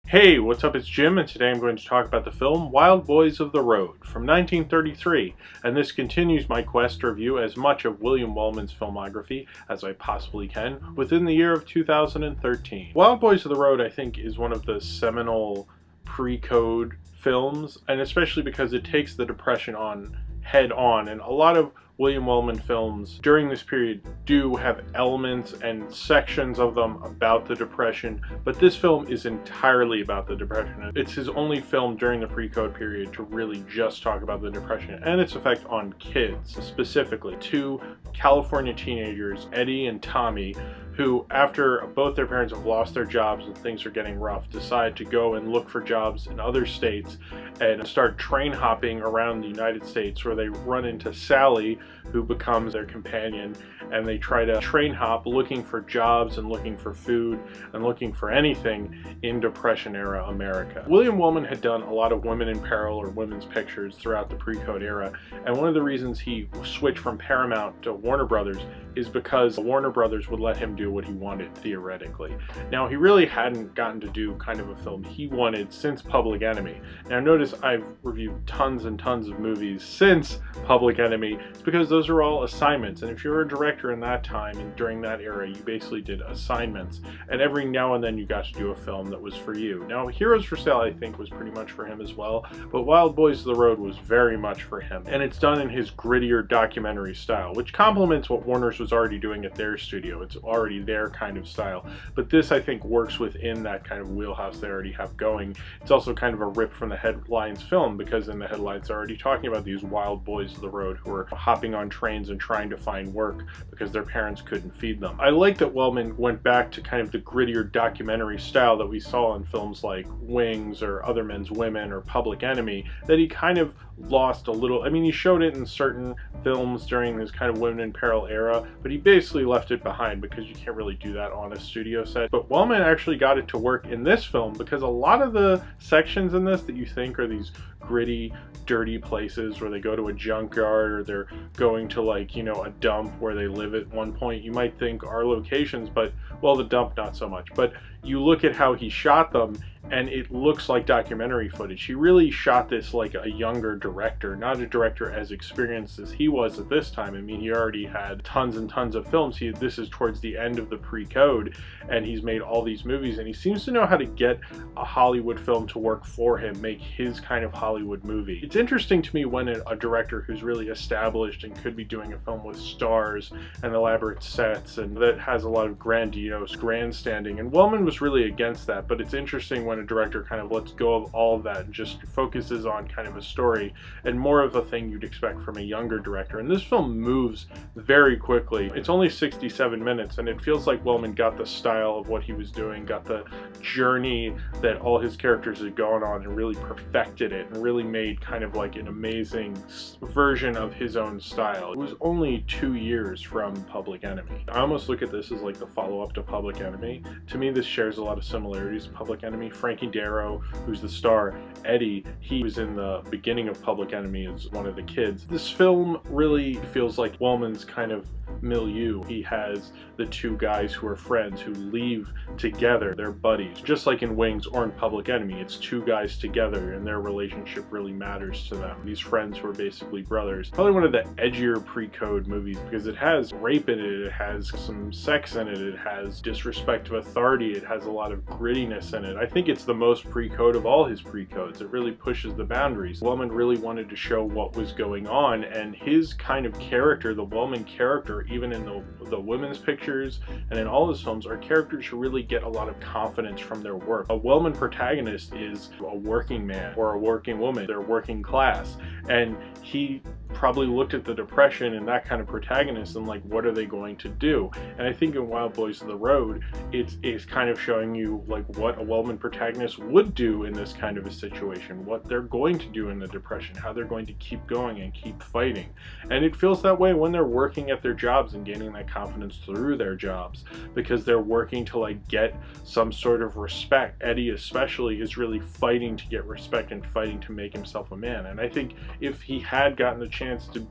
Hey, what's up? It's Jim, and today I'm going to talk about the film Wild Boys of the Road from 1933, and this continues my quest to review as much of William Wellman's filmography as I possibly can within the year of 2013. Wild Boys of the Road, I think, is one of the seminal pre-code films, and especially because it takes the Depression on head on, and a lot of William Wellman films during this period do have elements and sections of them about the Depression, but this film is entirely about the Depression. It's his only film during the pre-code period to really just talk about the Depression and its effect on kids, specifically two California teenagers, Eddie and Tommy, who, after both their parents have lost their jobs and things are getting rough, decide to go and look for jobs in other states and start train hopping around the United States, where they run into Sally, who becomes their companion, and they try to train hop looking for jobs and looking for food and looking for anything in Depression era America. William Wellman had done a lot of women in peril or women's pictures throughout the pre-code era, and one of the reasons he switched from Paramount to Warner Brothers is because Warner Brothers would let him do what he wanted theoretically. Now, he really hadn't gotten to do kind of a film he wanted since Public Enemy. Now notice I've reviewed tons and tons of movies since Public Enemy. It's because those are all assignments, and if you're a director in that time and during that era, you basically did assignments, and every now and then you got to do a film that was for you. Now, Heroes for Sale I think was pretty much for him as well, but Wild Boys of the Road was very much for him, and it's done in his grittier documentary style, which complements what Warner's was already doing at their studio. It's already their kind of style, but this I think works within that kind of wheelhouse they already have going. It's also kind of a rip from the headlines film, because in the headlines they're already talking about these wild boys of the road who are hopping on trains and trying to find work because their parents couldn't feed them. I like that Wellman went back to kind of the grittier documentary style that we saw in films like Wings or Other Men's Women or Public Enemy, that he kind of lost a little. I mean, he showed it in certain films during his kind of women in peril era, but he basically left it behind because you can't really do that on a studio set. But Wellman actually got it to work in this film, because a lot of the sections in this that you think are these gritty, dirty places where they go to a junkyard or they're going to, like, you know, a dump where they live at one point, you might think are locations, but, well, the dump not so much. But you look at how he shot them and it looks like documentary footage. He really shot this like a younger director, not a director as experienced as he was at this time. I mean, he already had tons and tons of films. This is towards the end of the pre-code, and he's made all these movies, and he seems to know how to get a Hollywood film to work for him, make his kind of Hollywood movie. It's interesting to me when a director who's really established and could be doing a film with stars and elaborate sets and that has a lot of grandiose grandstanding, and Wellman was really against that, but it's interesting when a director kind of lets go of all of that and just focuses on kind of a story and more of a thing you'd expect from a younger director. And this film moves very quickly. It's only 67 minutes, and it feels like Wellman got the style of what he was doing, got the journey that all his characters had gone on, and really perfected it and really made kind of like an amazing version of his own style. It was only 2 years from Public Enemy. I almost look at this as like the follow-up to Public Enemy. To me, this shares a lot of similarities to Public Enemy. Frankie Darro, who's the star, Eddie, he was in the beginning of Public Enemy as one of the kids. This film really feels like Wellman's kind of milieu. He has the two guys who are friends who leave together. They're buddies. Just like in Wings or in Public Enemy, it's two guys together and their relationship really matters to them. These friends who are basically brothers. Probably one of the edgier pre-code movies, because it has rape in it, it has some sex in it, it has disrespect of authority, it has a lot of grittiness in it. I think it's the most pre-code of all his pre-codes. It really pushes the boundaries. Wellman really wanted to show what was going on, and his kind of character, the Wellman character, even in the women's pictures and in all his films, are characters who really get a lot of confidence from their work. A Wellman protagonist is a working man or a working woman. They're working class, and he probably looked at the Depression and that kind of protagonist and like, what are they going to do? And I think in Wild Boys of the Road, it's kind of showing you like what a Wellman protagonist would do in this kind of a situation, what they're going to do in the Depression, how they're going to keep going and keep fighting. And it feels that way when they're working at their jobs and gaining that confidence through their jobs, because they're working to like get some sort of respect. Eddie especially is really fighting to get respect and fighting to make himself a man. And I think if he had gotten the chance to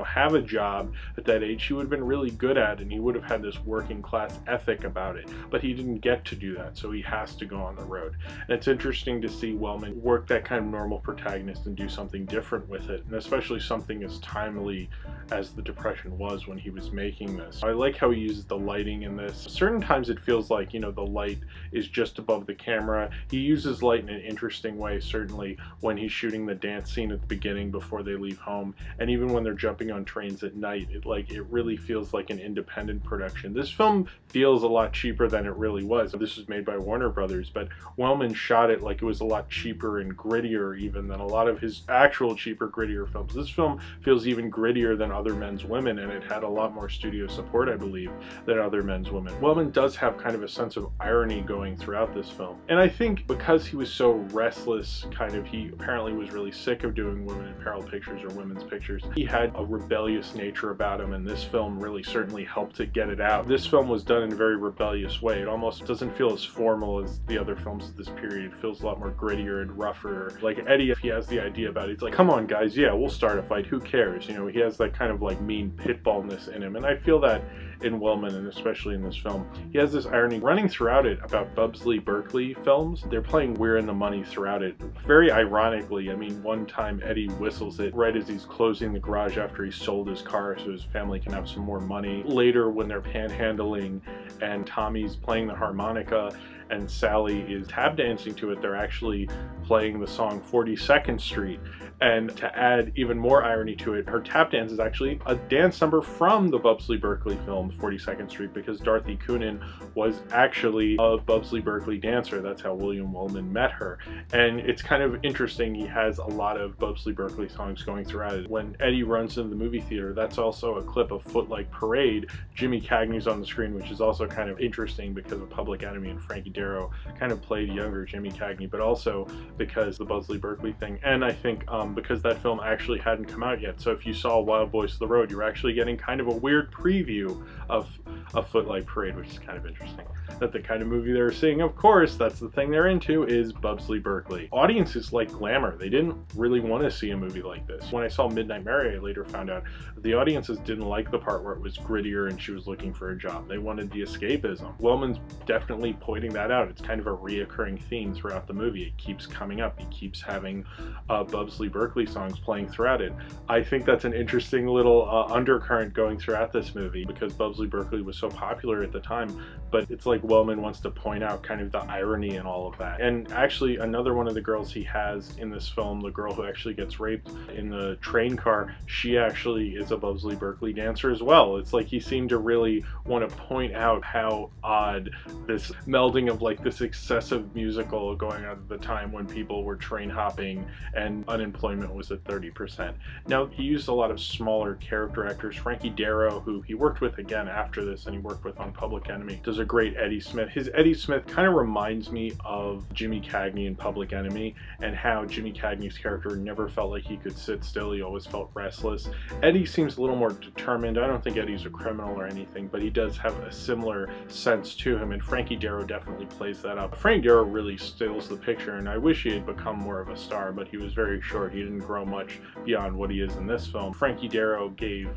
have a job at that age, he would have been really good at, and he would have had this working class ethic about it. But he didn't get to do that, so he has to go on the road. And it's interesting to see Wellman work that kind of normal protagonist and do something different with it, and especially something as timely as the Depression was when he was making this. I like how he uses the lighting in this. Certain times it feels like, the light is just above the camera. He uses light in an interesting way, certainly when he's shooting the dance scene at the beginning before they leave home, and even when they're jumping on trains at night. It really feels like an independent production. This film feels a lot cheaper than it really was. This was made by Warner Brothers, but Wellman shot it like it was a lot cheaper and grittier even than a lot of his actual cheaper, grittier films. This film feels even grittier than Other Men's Women, and it had a lot more studio support, I believe, than Other Men's Women. Wellman does have kind of a sense of irony going throughout this film, and I think because he was so restless, he apparently was really sick of doing women in peril pictures or women's pictures. He had a rebellious nature about him, and this film really certainly helped to get it out. This film was done in a very rebellious way. It almost doesn't feel as formal as the other films of this period. It feels a lot more grittier and rougher. Like Eddie, if he has the idea about it, he's like, come on guys, yeah, we'll start a fight, who cares? He has that kind of mean pitballness in him, and I feel that in Wellman, and especially in this film. He has this irony running throughout it about Bubsley Berkeley films. They're playing We're in the Money throughout it. Very ironically, one time Eddie whistles it right as he's closing the garage after he sold his car so his family can have some more money. Later, when they're panhandling and Tommy's playing the harmonica and Sally is tap dancing to it, they're actually playing the song 42nd Street. And to add even more irony to it, her tap dance is actually a dance number from the Bubsley Berkeley film 42nd Street, because Dorothy Coonan was actually a Bubsley Berkeley dancer. That's how William Wellman met her. And it's kind of interesting, he has a lot of Bubsley Berkeley songs going throughout it. When Eddie runs into the movie theater, that's also a clip of Footlight Parade. Jimmy Cagney's on the screen, which is also kind of interesting because of Public Enemy, and Frankie Darro kind of played younger Jimmy Cagney, but also because the Bubsley Berkeley thing. And I think because that film actually hadn't come out yet. So if you saw Wild Boys of the Road, you're actually getting kind of a weird preview of a Footlight Parade, which is kind of interesting. That the kind of movie they're seeing, of course, that's the thing they're into, is Bubsley Berkeley. Audiences like glamour. They didn't really want to see a movie like this. When I saw Midnight Mary, I later found out the audiences didn't like the part where it was grittier and she was looking for a job. They wanted the escapism. Wellman's definitely pointing that out. It's kind of a reoccurring theme throughout the movie. It keeps coming up. He keeps having Bubsley Berkeley songs playing throughout it. I think that's an interesting little undercurrent going throughout this movie, because Bubsley Berkeley was so popular at the time, but it's like Wellman wants to point out kind of the irony in all of that. And actually, another one of the girls he has in this film, the girl who actually gets raped in the train car, she actually is a Bubsley Berkeley dancer as well. It's like he seemed to really want to point out how odd this melding of this excessive musical going on at the time when people were train hopping and unemployment was at 30%. Now, he used a lot of smaller character actors. Frankie Darro, who he worked with again after this and he worked with on Public Enemy, does a great Eddie Smith. His Eddie Smith kind of reminds me of Jimmy Cagney in Public Enemy, and how Jimmy Cagney's character never felt like he could sit still. He always felt restless. Eddie seems a little more determined. I don't think Eddie's a criminal or anything, but he does have a similar sense to him, and Frankie Darro definitely plays that up. Frankie Darro really steals the picture, and I wish he had become more of a star, but he was very short. He didn't grow much beyond what he is in this film. Frankie Darro gave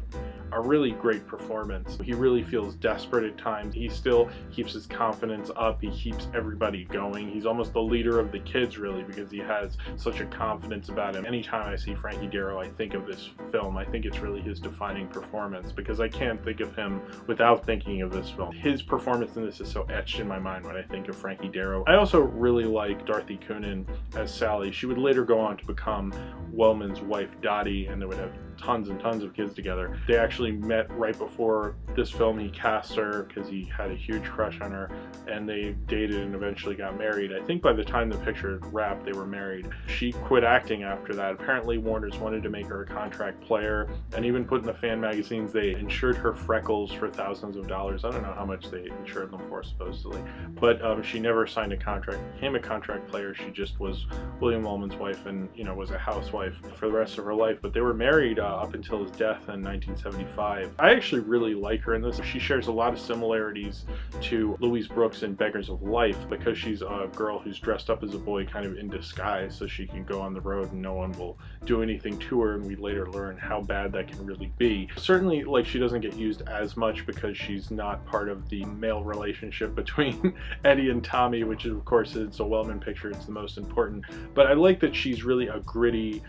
a really great performance. He really feels desperate at times. He still keeps his confidence up. He keeps everybody going. He's almost the leader of the kids, really, because he has such a confidence about him. Anytime I see Frankie Darro, I think of this film. I think it's really his defining performance, because I can't think of him without thinking of this film. His performance in this is so etched in my mind when I think of Frankie Darro. I also really like Dorothy Coonan as Sally. She would later go on to become Wellman's wife, Dottie, and they would have tons and tons of kids together. They actually met right before this film. He cast her because he had a huge crush on her, and they dated and eventually got married. I think by the time the picture wrapped, they were married. She quit acting after that. Apparently Warner's wanted to make her a contract player, and even put in the fan magazines they insured her freckles for thousands of dollars. I don't know how much they insured them for, supposedly, but she never signed a contract, became a contract player. She just was William Wellman's wife and was a housewife for the rest of her life. But they were married up until his death in 1975. I actually really like her in this. She shares a lot of similarities to Louise Brooks in Beggars of Life because she's a girl who's dressed up as a boy kind of in disguise so she can go on the road and no one will do anything to her, and we later learn how bad that can really be. Certainly, like, she doesn't get used as much because she's not part of the male relationship between Eddie and Tommy, which of course it's a Wellman picture, it's the most important. But I like that she's really a gritty,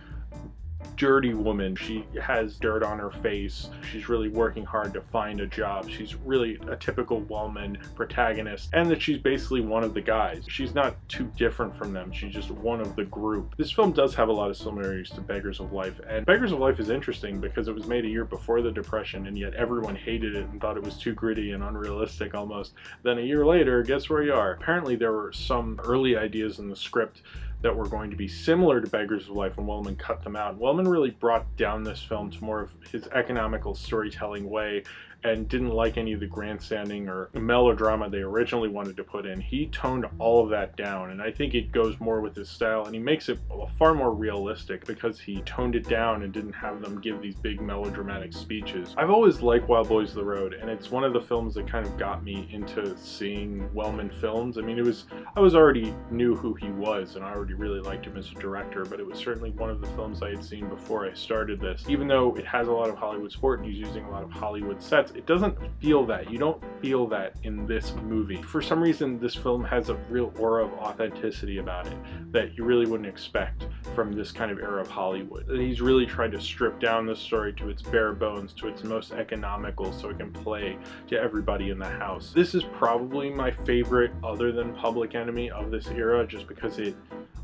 dirty woman. She has dirt on her face. She's really working hard to find a job. She's really a typical Wellman protagonist, and that she's basically one of the guys. She's not too different from them. She's just one of the group. This film does have a lot of similarities to Beggars of Life, and Beggars of Life is interesting because it was made a year before the Depression, and yet everyone hated it and thought it was too gritty and unrealistic almost. Then a year later, guess where you are? Apparently there were some early ideas in the script that were going to be similar to Beggars of Life, and Wellman cut them out. Wellman really brought down this film to more of his economical storytelling way and didn't like any of the grandstanding or melodrama they originally wanted to put in. He toned all of that down, and I think it goes more with his style, and he makes it far more realistic because he toned it down and didn't have them give these big melodramatic speeches. I've always liked Wild Boys of the Road, and it's one of the films that kind of got me into seeing Wellman films. I mean, I was already knew who he was, and I already really liked him as a director, but it was certainly one of the films I had seen before I started this. Even though it has a lot of Hollywood sport and he's using a lot of Hollywood sets, it doesn't feel that. You don't feel that in this movie. For some reason, this film has a real aura of authenticity about it that you really wouldn't expect from this kind of era of Hollywood. He's really tried to strip down the story to its bare bones, to its most economical, so it can play to everybody in the house. This is probably my favorite, other than Public Enemy, of this era, just because it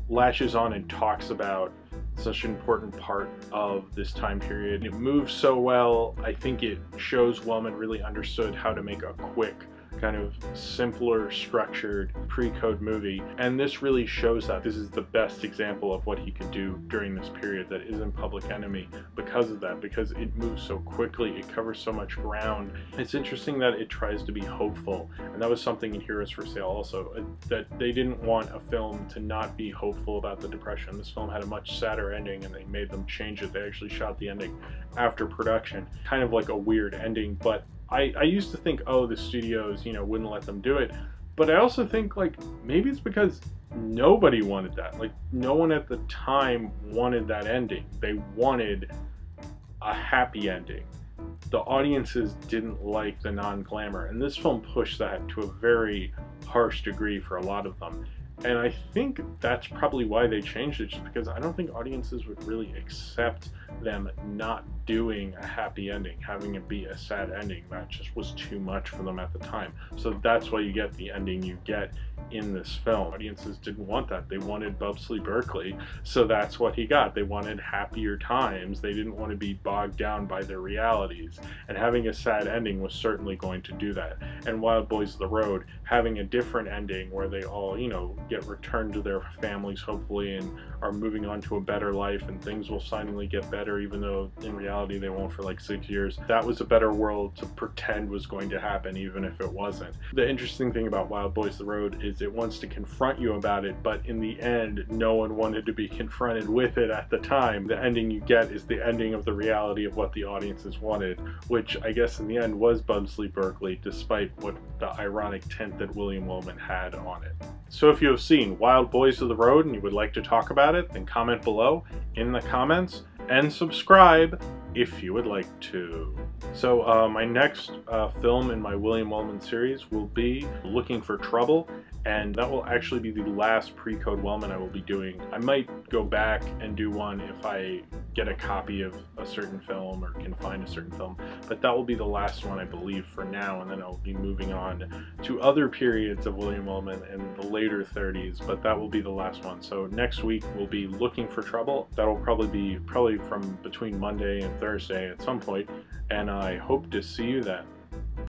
latches on and talks about such an important part of this time period. It moves so well. I think it shows Wellman really understood how to make a quick, kind of simpler structured pre-code movie, and this really shows that. This is the best example of what he could do during this period that isn't Public Enemy because of that, because it moves so quickly, it covers so much ground. It's interesting that it tries to be hopeful, and that was something in Heroes for Sale also, that they didn't want a film to not be hopeful about the Depression. This film had a much sadder ending and they made them change it. They actually shot the ending after production, kind of like a weird ending, but I used to think, oh, the studios, wouldn't let them do it. But I also think, like, maybe it's because nobody wanted that. Like, no one at the time wanted that ending. They wanted a happy ending. The audiences didn't like the non-glamour, and this film pushed that to a very harsh degree for a lot of them. And I think that's probably why they changed it, just because I don't think audiences would really accept them not doing a happy ending, having it be a sad ending. That just was too much for them at the time. So that's why you get the ending you get in this film. Audiences didn't want that. They wanted Bubsley Berkeley, so that's what he got. They wanted happier times. They didn't want to be bogged down by their realities. And having a sad ending was certainly going to do that. And Wild Boys of the Road, having a different ending where they all, get returned to their families hopefully and are moving on to a better life, and things will finally get better, even though in reality they won't for like 6 years. That was a better world to pretend was going to happen, even if it wasn't. The interesting thing about Wild Boys of the Road is it wants to confront you about it, but in the end, no one wanted to be confronted with it at the time. The ending you get is the ending of the reality of what the audiences wanted, which I guess in the end was Bubsley Berkeley, despite what the ironic tint that William Wellman had on it. So if you have seen Wild Boys of the Road and you would like to talk about it, then comment below in the comments and subscribe if you would like to. So my next film in my William Wellman series will be Looking for Trouble, and that will actually be the last pre-code Wellman I will be doing. I might go back and do one if I get a copy of a certain film or can find a certain film, but that will be the last one I believe for now, and then I'll be moving on to other periods of William Wellman in the later 30s, but that will be the last one. So next week we'll be Looking for Trouble. That'll probably be from between Monday and Thursday at some point, and I hope to see you then.